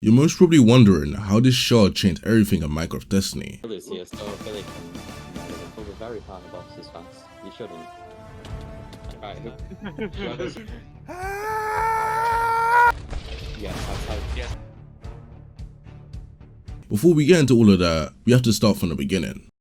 You're most probably wondering how this shard changed everything in Minecraft Destiny. Really see us, so I feel like over very hard bosses fast. You shouldn't. Right, yeah, that's how. Yeah. Before we get into all of that, we have to start from the beginning.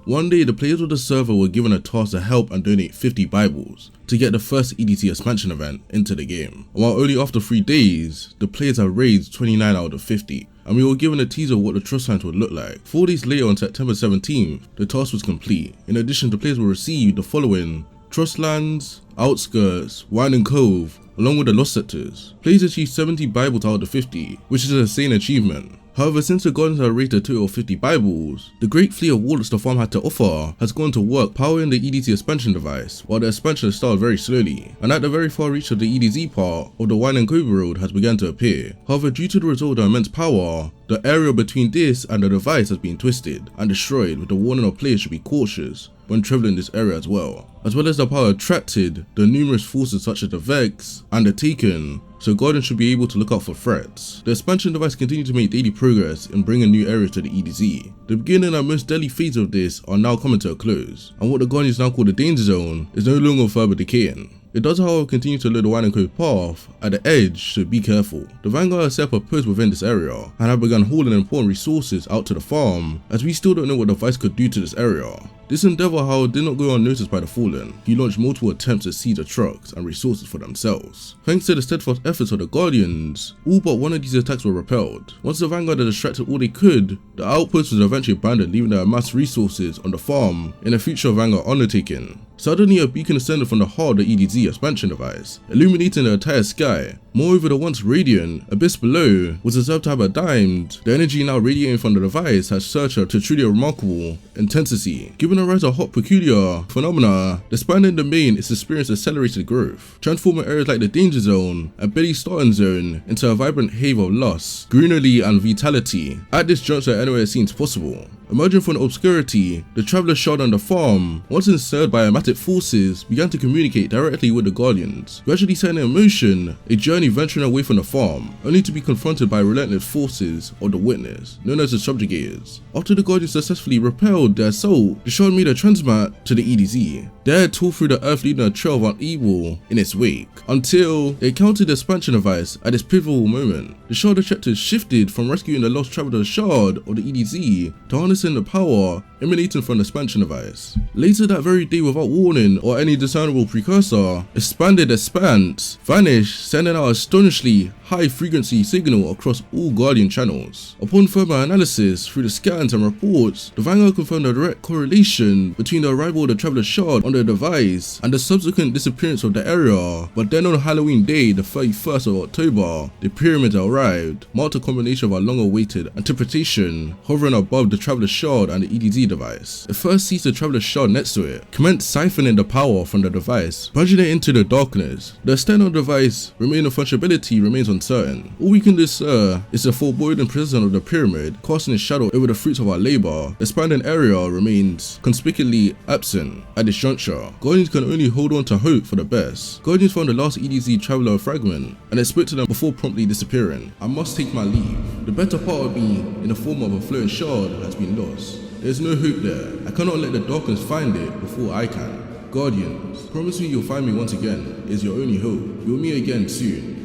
One day, the players of the server were given a task to help and donate 50 Bibles to get the first EDT expansion event into the game. And while only after 3 days, the players had raised 29 out of 50, and we were given a teaser of what the trust lines would look like. 4 days later, on September 17th, the task was complete. In addition, the players will receive the following: Trust Lands, Outskirts, Winding Cove, along with the Lost Sectors. Players achieved 70 Bibles out of the 50, which is an insane achievement. However, since the Guardians had rated a total of 50 Bibles, the great fleet of warlocks the farm had to offer has gone to work powering the EDT expansion device, while the expansion has started very slowly, and at the very far reach of the EDZ part of the Wine and Cove road has begun to appear. However, due to the result of the immense power, the area between this and the device has been twisted and destroyed, with the warning of players should be cautious when travelling this area as well as the power attracted the numerous forces such as the Vex and the Taken, so Guardians should be able to look out for threats. The expansion device continued to make daily progress in bringing new areas to the EDZ. The beginning and most deadly phase of this are now coming to a close, and what the Guardians now call the Danger Zone is no longer further decaying. It does however continue to load the Wine and Cove path at the edge, so be careful. The Vanguard has set up a post within this area and have begun hauling important resources out to the farm, as we still don't know what the device could do to this area. This endeavour, however, did not go unnoticed by the Fallen, who launched multiple attempts to seize the trucks and resources for themselves. Thanks to the steadfast efforts of the Guardians, all but one of these attacks were repelled. Once the Vanguard had distracted all they could, the outpost was eventually abandoned, leaving their amassed resources on the farm in a future Vanguard undertaking. Suddenly, a beacon ascended from the heart of the EDZ expansion device, illuminating the entire sky. Moreover, the once radiant abyss below was observed to have a dimed. The energy now radiating from the device has surged to truly remarkable intensity. Given a rise of hot peculiar phenomena, the expanding domain is experiencing accelerated growth, transforming areas like the Danger Zone and Billy Starting Zone into a vibrant haven of lust, greenery and vitality. At this juncture, anywhere it seems possible. Emerging from the obscurity, the Traveler Shard on the farm, once encircled by Amatic forces, began to communicate directly with the Guardians, gradually setting in motion a journey venturing away from the farm, only to be confronted by relentless forces of the Witness, known as the Subjugators. After the Guardians successfully repelled their assault, the Shard made a transmat to the EDZ. There it tore through the earth, leaving a trail of evil in its wake, until they encountered the expansion device at this pivotal moment. The Shard objectives shifted from rescuing the lost Traveler Shard of the EDZ to harnessing the power emanating from the expansion device. Later that very day, without warning or any discernible precursor, expanded expanse vanished, sending out a astonishingly high frequency signal across all Guardian channels. Upon further analysis through the scans and reports, the Vanguard confirmed a direct correlation between the arrival of the Traveler Shard on the device and the subsequent disappearance of the area. But then on Halloween day, the 31st of October, the pyramids arrived, marked a combination of our long-awaited interpretation hovering above the Traveler Shard and the EDZ device. It first sees the Traveler Shard next to it, commenced siphoning the power from the device, plunging it into the darkness. The extent of the device remaining functionality remains uncertain. All we can do, sir, is the foreboding presence of the pyramid casting its shadow over the fruits of our labour. The expanding area remains conspicuously absent at this juncture. Guardians can only hold on to hope for the best. Guardians found the last EDZ Traveler fragment and they spoke to them before promptly disappearing. I must take my leave. The better part of me, in the form of a floating shard, has been lost. There is no hope there. I cannot let the darkness find it before I can. Guardians, promise me you'll find me once again. It is your only hope. We'll meet again soon.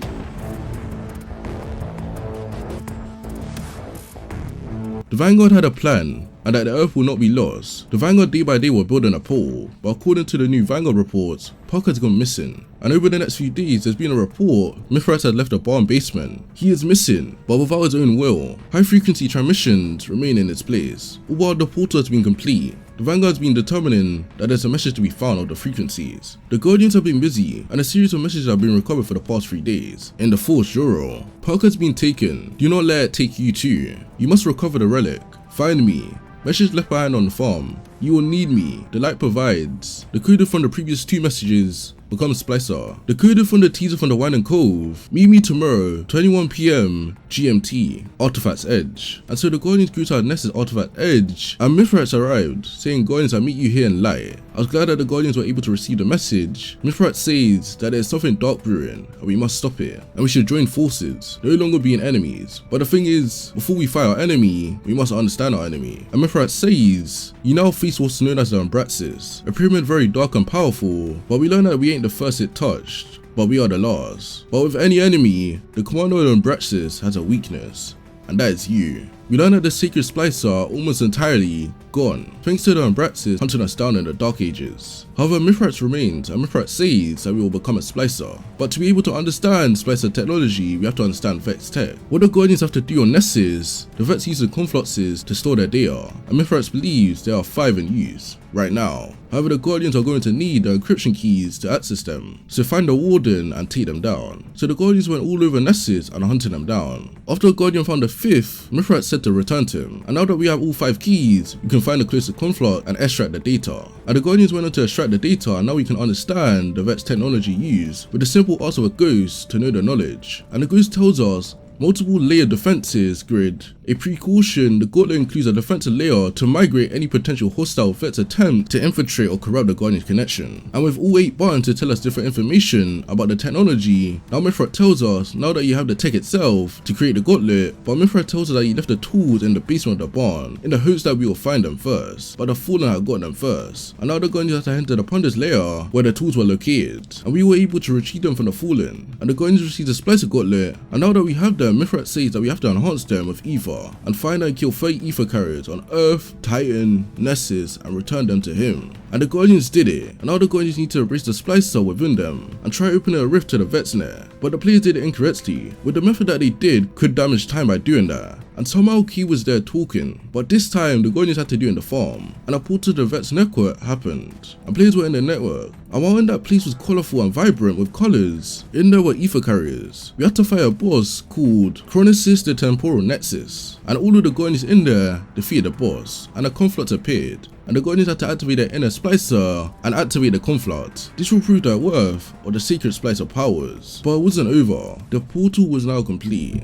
The Vanguard had a plan, and that the Earth will not be lost. The Vanguard day by day were building a pole, but according to the new Vanguard reports, Parker has gone missing. And over the next few days, there's been a report Mithras had left a barn basement. He is missing, but without his own will. High frequency transmissions remain in its place. All while the portal has been complete, the Vanguard's been determining that there's a message to be found of the frequencies. The Guardians have been busy, and a series of messages have been recovered for the past 3 days. In the Force Juro, Parker's been taken. Do not let it take you too. You must recover the relic. Find me. Message left behind on the farm. You will need me. The light provides. Decoded from the previous 2 messages become Splicer. Decoded from the teaser from the Winding Cove, meet me tomorrow, 21 PM GMT, Artifact's Edge. And so the Guardians grew to our Ness's Artifact Edge, and Mithridates arrived, saying, Guardians, I meet you here in light. I was glad that the Guardians were able to receive the message. Mithridates says that there's something dark brewing, and we must stop it, and we should join forces, no longer being enemies. But the thing is, before we fight our enemy, we must understand our enemy. And Mithridates says, you now face what's known as the Umbraxis, a pyramid very dark and powerful, but we learn that we ain't the first it touched, but we are the last. But with any enemy, the commander of the Umbraxis has a weakness, and that is you. We learn that the sacred splicer are almost entirely gone, thanks to the Umbraxis hunting us down in the Dark Ages. However, Mithridates remains, and Mithridates says that we will become a splicer. But to be able to understand splicer technology, we have to understand Vex tech. What the Guardians have to do on Ness is, the Vex use the confluxes to store their data, and Mithridates believes there are 5 in use right now. However, the Guardians are going to need the encryption keys to access them, so find the Warden and take them down. So the Guardians went all over Nessus and are hunting them down. After the Guardian found the 5th, Mithridates said to return to him, and now that we have all 5 keys, we can find the closest conflux and extract the data. And the Guardians went on to extract the data, and now we can understand the Vex technology used with the simple ask of a ghost to know the knowledge. And the ghost tells us multiple layer defenses grid. A precaution, the gauntlet includes a defensive layer to migrate any potential hostile Vex attempt to infiltrate or corrupt the Guardian's connection. And with all 8 buttons to tell us different information about the technology, now Mithridates tells us now that you have the tech itself to create the gauntlet, but Mithridates tells us that he left the tools in the basement of the barn in the hopes that we will find them first, but the Fallen had got them first. And now the Guardians have entered upon this layer where the tools were located, and we were able to retrieve them from the Fallen. And the Guardians received the Splicer gauntlet, and now that we have them, Mithridates says that we have to enhance them with Ether and find and kill 30 Ether carriers on Earth, Titan, Nessus, and return them to him. And the Guardians did it, and now the Guardians need to embrace the Splicer within them and try opening a rift to the Vexnet. But the players did it incorrectly, with the method that they did could damage time by doing that. And somehow Key was there talking, but this time the Guardians had to do it in the farm, and a portal to the Vex network happened, and players were in the network. And while in that place was colourful and vibrant with colours, in there were Ether carriers. We had to fight a boss called Chronosis the Temporal Nexus, and all of the Guardians in there defeated the boss, and a conflict appeared. And the Guardians had to activate their inner splicer and activate the conflict. This will prove their worth or the secret splicer powers. But it wasn't over. The portal was now complete.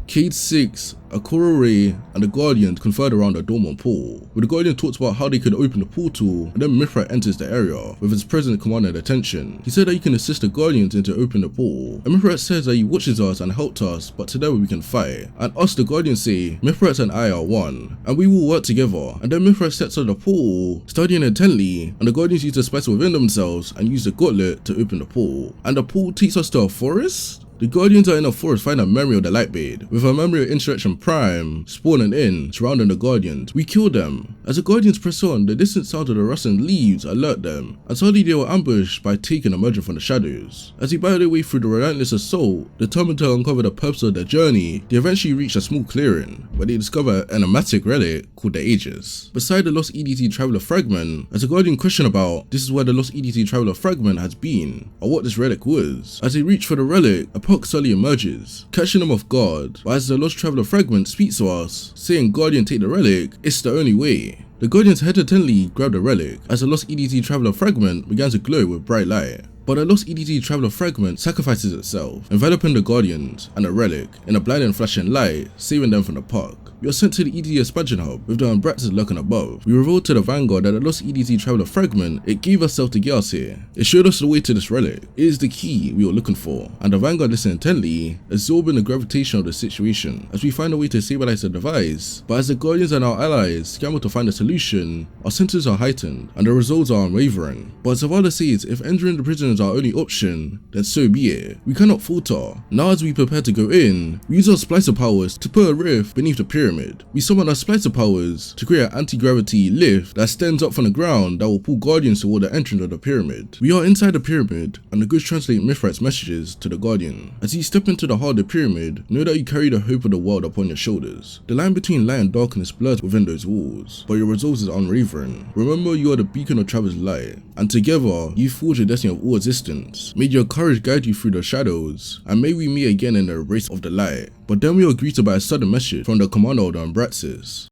Cade 6, Akora Ray, and the Guardians conferred around the dormant pool, where the Guardian talks about how they could open the portal, and then Mithridates enters the area with his present commanding attention. He said that he can assist the Guardians into opening the pool, and Mithridates says that he watches us and helped us, but together we can fight. And us, the Guardians, say Mithridates and I are one, and we will work together. And then Mithridates sets on the pool, studying intently, and the Guardians use the spice within themselves and use the gauntlet to open the pool. And the pool takes us to a forest? The Guardians are in a forest find a memory of the Lightblade, with a memory of Insurrection Prime spawning in, surrounding the Guardians. We kill them. As the Guardians press on, the distant sound of the rustling leaves alert them, and suddenly they were ambushed by Taken emerging from the shadows. As they battle their way through the relentless assault, determined to uncover the purpose of their journey, they eventually reach a small clearing, where they discover an enigmatic relic called the Aegis. Beside the lost EDT Traveler fragment, as the Guardian question about this is where the lost EDT Traveler fragment has been, or what this relic was. As they reach for the relic, a Puck suddenly emerges, catching them off guard, but as the Lost Traveler fragment speaks to us, saying Guardian take the relic, it's the only way. The Guardians hesitantly grab the relic, as the Lost EDT Traveler fragment began to glow with bright light. But the Lost EDT Traveler fragment sacrifices itself, enveloping the Guardians and the relic in a blinding flashing light, saving them from the Puck. We are sent to the EDT expansion hub with the Umbraxis lurking above. We revealed to the Vanguard that the Lost EDT Traveler fragment, it gave herself to get us here. It showed us the way to this relic. It is the key we were looking for, and the Vanguard listened intently, absorbing the gravitation of the situation as we find a way to stabilize the device. But as the Guardians and our allies scramble to find a solution, our senses are heightened and the results are unwavering. But as Zavala says, if entering the prison is our only option, then so be it. We cannot falter. Now as we prepare to go in, we use our splicer powers to put a rift beneath the pyramid. We summon our splicer powers to create an anti-gravity lift that stands up from the ground that will pull Guardians toward the entrance of the pyramid. We are inside the pyramid, and the ghost translate Mithridates' messages to the Guardian. As you step into the heart of the pyramid, know that you carry the hope of the world upon your shoulders. The line between light and darkness blurs within those walls, but your resolve is unwavering. Remember, you are the beacon of travel's light, and together you forge the destiny of all existence. May your courage guide you through the shadows, and may we meet again in the race of the light. But then we are greeted by a sudden message from the commander of the Umbraxis.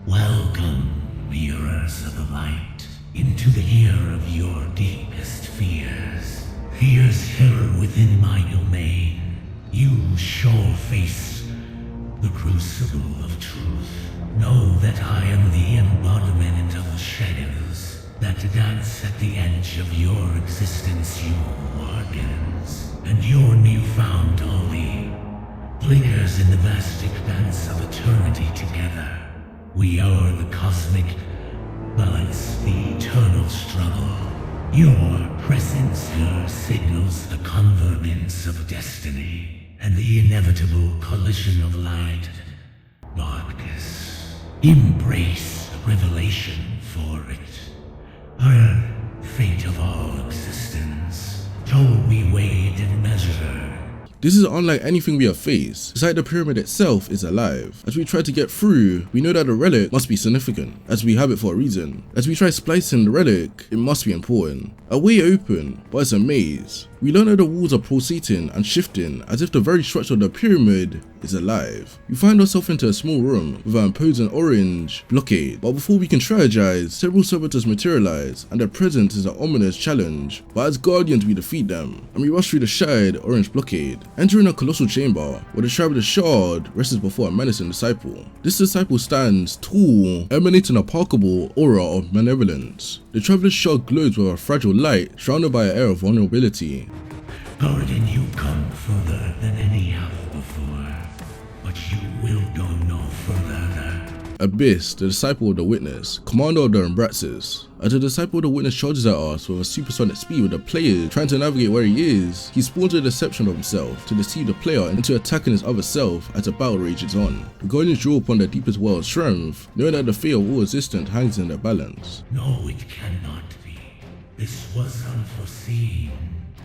Welcome, bearers of the light, into the ear of your deepest fears. Fears terror within my domain. You shall face the crucible of truth. Know that I am the embodiment of the shadows that dance at the edge of your existence, you organs, and your newfound holy blinkers in the vast expanse of eternity together. We are the cosmic balance, the eternal struggle. Your presence here signals the convergence of destiny and the inevitable collision of light and darkness. Embrace the revelation for it. Our fate of all existence, told we weighed and measured. This is unlike anything we have faced. It's like the pyramid itself is alive. As we try to get through, we know that the relic must be significant, as we have it for a reason. As we try splicing the relic, it must be important. A way open, but it's a maze. We learn that the walls are pulsating and shifting as if the very structure of the pyramid is alive. We find ourselves into a small room with an imposing orange blockade, but before we can strategize, several servitors materialize and their presence is an ominous challenge. But as guardians we defeat them, and we rush through the shattered orange blockade, entering a colossal chamber where the Traveler's Shard rests before a menacing disciple. This disciple stands tall, emanating a palpable aura of malevolence. The Traveler's Shard glows with a fragile light, surrounded by an air of vulnerability. Guardian, you come further than any have before, but you will go no further. Abyss, the disciple of the witness, commander of the Embraxes. As the disciple of the witness charges at us with a supersonic speed with the player trying to navigate where he is, he spawns a deception of himself to deceive the player into attacking his other self as the battle rages on. The Guardians draw upon their deepest well of strength, knowing that the fate of all existence hangs in their balance. No, it cannot be. This was unforeseen.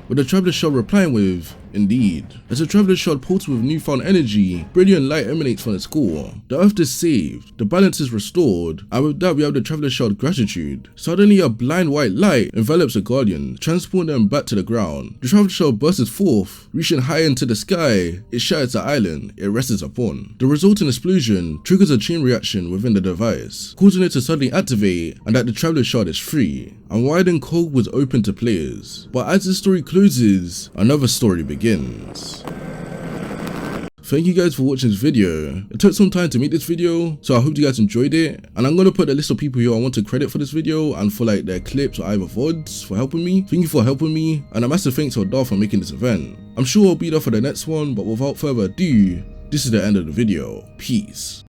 With the Traveler's Shard replying with, indeed. As the Traveler's Shard pulses with newfound energy, brilliant light emanates from its core. The earth is saved, the balance is restored, and with that we have the Traveler's Shard gratitude. Suddenly a blind white light envelops the Guardian, transporting them back to the ground. The Traveler's Shard bursts forth, reaching high into the sky. It shatters the island it rests upon. The resulting explosion triggers a chain reaction within the device, causing it to suddenly activate and that the Traveler's Shard is free. And Widen Code was open to players. But as this story closes, another story begins. Thank you guys for watching this video. It took some time to make this video, so I hope you guys enjoyed it. And I'm gonna put a list of people who I want to credit for this video and for like their clips or either vods for helping me. Thank you for helping me, and a massive thanks to Darth for making this event. I'm sure I'll be there for the next one, but without further ado, this is the end of the video. Peace.